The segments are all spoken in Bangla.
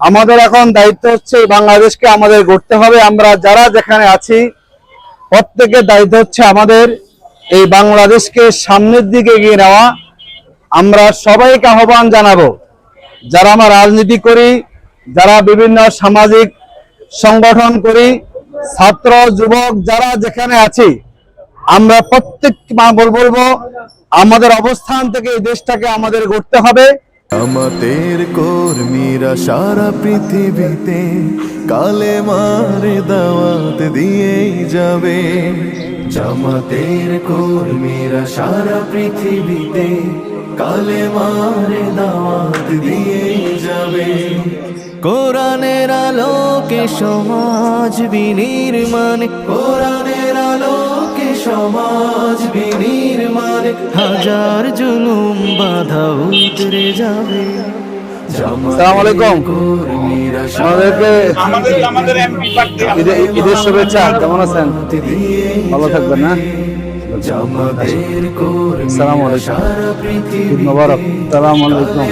আমাদের এখন দায়িত্ব হচ্ছে বাংলাদেশকে আমাদের গড়তে হবে। আমরা যারা যেখানে আছি প্রত্যেকের দায়িত্ব হচ্ছে আমাদের এই বাংলাদেশকে সামনের দিকে এগিয়ে নেওয়া। আমরা সবাইকে আহ্বান জানাবো, যারা আমরা রাজনীতি করি, যারা বিভিন্ন সামাজিক সংগঠন করি, ছাত্র যুবক যারা যেখানে আছি, আমরা প্রত্যেক বলবো আমাদের অবস্থান থেকে এই দেশটাকে আমাদের গড়তে হবে। আমাদের কর্মীরা সারা পৃথিবীতে কালেমার দাওয়াত দিয়েই যাবে। জামাতের কর্মীরা সারা পৃথিবীতে কালেমার দাওয়াত দিয়েই যাবে। কোরআনের আলোকে সমাজ বিনির্মাণ, কোরআনের আলোকে সমাজ বিনির্মাণ, হাজার জুলুম বাধা উতরে যাবে। আসসালামু আলাইকুম। ঈদের শুভেচ্ছা। কেমন আছেন? ভালো থাকবেন না? আসসালামু আলাইকুম, ঈদ মোবারক। আসসালামু আলাইকুম,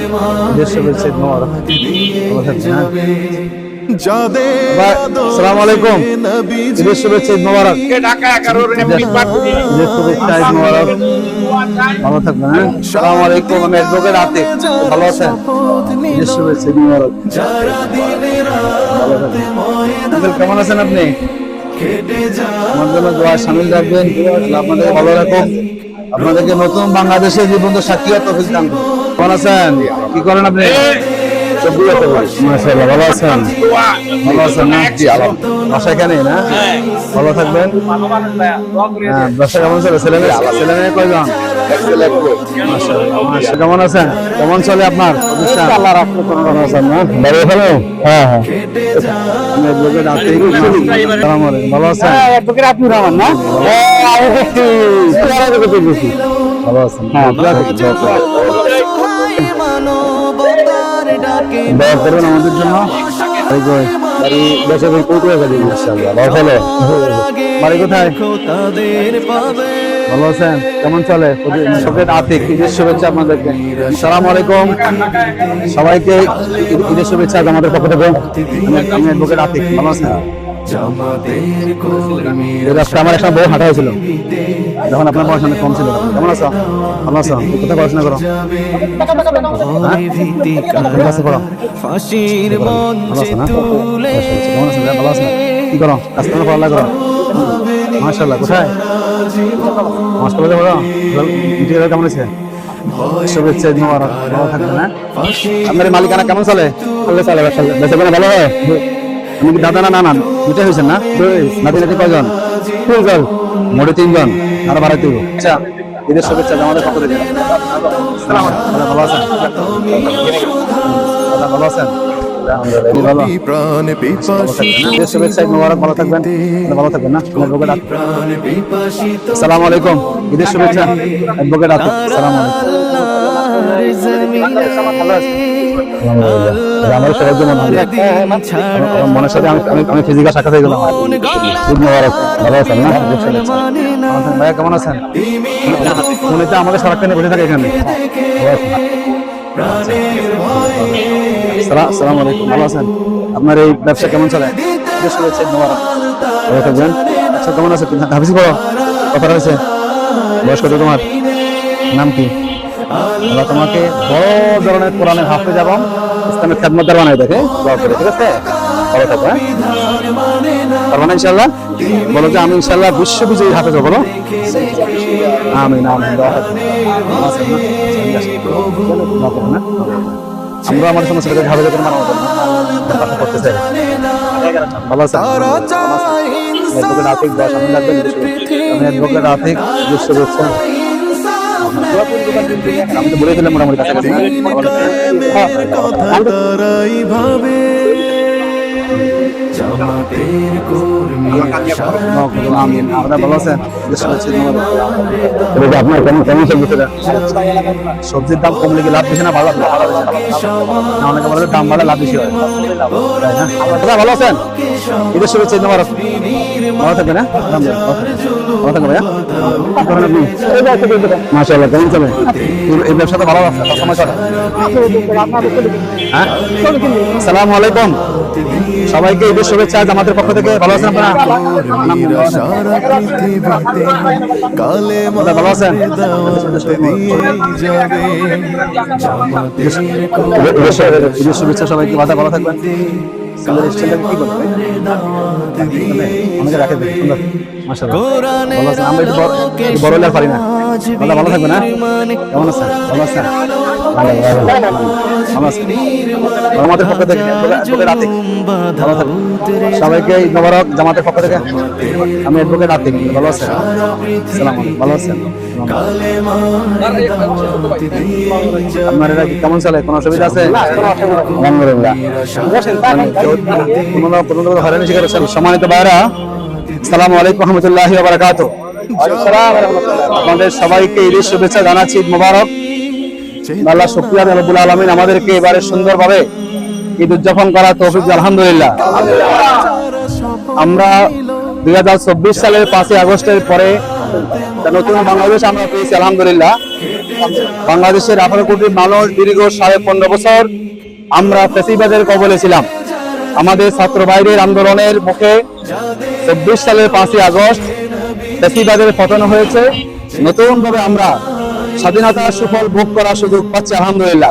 ঈদের শুভেচ্ছা, ঈদ মোবারক। ভালো থাকবেন না? আসসালামু আলাইকুম, ঈদের শুভেচ্ছা, ঈদ মোবারক। ঈদের শুভেচ্ছা, ঈদ মোবারক। ভালো থাকবেন না? আসসালামু আলাইকুম, আমি অ্যাডভোকেট আতিক। ভালো আছেন? ঈদের শুভেচ্ছা, ঈদ মোবারক। কেমন আছেন আপনি? আমার জন্য দোয়া শামিল রাখবেন, আপনাদের ভালো রাখুন, আপনাদেরকে নতুন বাংলাদেশের জীবন সাক্ষী তৌফিক দান করুন। কেমন আছেন? কি করেন আপনি? মাশাআল্লাহ, ভালো আছেন? ভালো আছেন না? বাসা এখানে না? ভালো থাকবেন। ব্যবসা কেমন চলে? ছেলে মেয়ে কয়জন? কেমন আছেন? কেমন চলে আপনার? ভালো আছেন না? ভালো। হ্যাঁ হ্যাঁ, ভালো আছেন? না ভালো আছেন? দোয়া করবেন আমাদের জন্য। বাড়ি কোথায়? ভালো আছেন? কেমন চলে? আতিক, ঈদের শুভেচ্ছা আপনাদেরকে। আসসালামু আলাইকুম, সবাইকে ঈদের শুভেচ্ছা আমাদের পক্ষ থেকে। আমি অ্যাডভোকেট আতিক। ভালো আছেন? আমার একটা বউ হাঁটা হয়েছিল যখন আপনার পড়াশোনা কম ছিল। কেমন আছো? ভালো আছো? কোথায় পড়াশোনা করো? ভালো আছো? কি করো? কাজকর্ম পড়ালা করো? মাশাআল্লাহ। কোথায়? মাশাআল্লাহ। পড়ো? কেমন আছে? শুভেচ্ছা, ঈদ মোবারক। ভালো থাকবেন না? আপনার মালিকানা কেমন চলে? বেচা কেনা ভালো হয়? আপনি কি দাদা না নানান দুটাই হয়েছেন না? নাতি নাতি কয়জন? মোটে 3 জন। আরো বাড়াইতে হবে। আচ্ছা, ঈদের শুভেচ্ছা আমাদের পক্ষ থেকে। ভালো আছেন? ভালো আছেন? শুভেচ্ছা, ঈদ মোবারক। ভালো থাকবেন, ভালো থাকবেন না? আসসালামু আলাইকুম, ঈদের শুভেচ্ছা, অ্যাডভোকেট আতিক। আসসালামু আলাইকুম। আমার সবাইকে মনের সাথে আমি ফিজিক্যাল সাক্ষাৎ হয়ে গেলাম। ঈদ মোবারক। ভালো আছেন না? ভাইয়া কেমন আছেন? উনিতে আমাদের সারাক্ষণে বসে থাকে এখানে। আসসালামু আলাইকুম, ভালো আছেন? আপনার এই ব্যবসা কেমন চলে? ভালো থাকবেন। আচ্ছা, কেমন আছে? হাফিজ পড়ো? কথা হয়েছে? বয়স কত তোমার? নাম কি? আল্লাহ তোমাকে বড় ধরনের কোরআনের হাফেজ এবং ইসলামের খেদমতদার বানাই দেখে দোয়া করে। ঠিক আছে? ভালো থাকো। পারবেন ইনশাল্লাহ? বলো যে আমি ইনশাল্লাহ বিশ্ববিজয়ী হাফেজ হবো। বলো আমিন আমিন। আমরা আমাদের সমস্ত হাফেজ করতে চাই। ভালো আছে? আতিক দশ আমি লাগবেন। আমি অ্যাডভোকেট আতিক, শুভেচ্ছা। আমি তো বলেছিলাম মোটামুটি কাছাকাছি। জামাতের কর্মীরা সারা আমিন। আপনারা ভালো আছেন? আপনার কেমন কেমন চলছে? সবজির দাম কমলে কি লাভ বেশি না ভালো? না, অনেকে বলে দাম বাড়লে লাভ বেশি হয়, তাই না? আপনারা ভালো আছেন? ঈদের শুভেচ্ছা, ঈদ মোবারক। ভালো থাকবেন, হ্যাঁ? ভালো থাকবেন, ভাইয়া। কি করেন আপনি? মাশাআল্লাহ, কেমন চলে? এই ব্যবসাটা ভালো আছে, সবসময় চলে। হ্যাঁ, আসসালামু আলাইকুম সবাইকে, ঈদের শুভেচ্ছা জামাতের পক্ষ থেকে। ভালো আছেন আপনারা? কর্মীরা সারা পৃথিবীতে কালেমার ভালো আছেন? দাওয়াত দিয়ে যাবে জামাতের ঈদের শুভেচ্ছা সবাইকে, ভালো থাকবেন। অনেকে রাখে দেন, সুন্দর, মাশাআল্লাহ। ভালো আছেন? আমরা একটু বড় হলে আর পারি না। ভালো থাকবেন, হ্যাঁ? কেমন আছেন? ভালো আছেন? ভালো আছেন? আমাদের পক্ষ থেকে রাতে ভালো থাকবেন সবাইকে, ঈদ মোবারক জামাতের পক্ষ থেকে। আমি অ্যাডভোকেট আতিক। ভালো আছেন? সালাম, ভালো আছেন? আপনার এটা কেমন চলে? কোনো অসুবিধা আছে? আলহামদুলিল্লাহ। হয়রানি শিকার হচ্ছেন। সম্মানিত ভাইরা, আসসালামু আলাইকুম রহমতুল্লাহি ওয়া বারাকাতুহু। আপনাদের সবাইকে ঈদের শুভেচ্ছা জানাচ্ছি, ঈদ মোবারক। আল্লাহ শুকরিয়া রব্বুল আলামিন আমাদেরকে এবারে সুন্দরভাবে ঈদ উদযাপন করার তৌফিক দিয়েছেন, আলহামদুলিল্লাহ। আমরা 2024 সালের 5ই আগস্টের পরে নতুন বাংলাদেশ আমরা পেয়েছি, আলহামদুলিল্লাহ। বাংলাদেশের 18 কোটি মানুষ দীর্ঘ 15.5 বছর আমরা ফ্যাসিবাদের কবলে ছিলাম। আমাদের ছাত্র ভাইদের আন্দোলনের মুখে 24 সালের 5ই আগস্ট ফ্যাসিবাদের পতন হয়েছে। নতুন ভাবে আমরা স্বাধীনতার সুফল ভোগ করার সুযোগ পাচ্ছি, আলহামদুলিল্লাহ।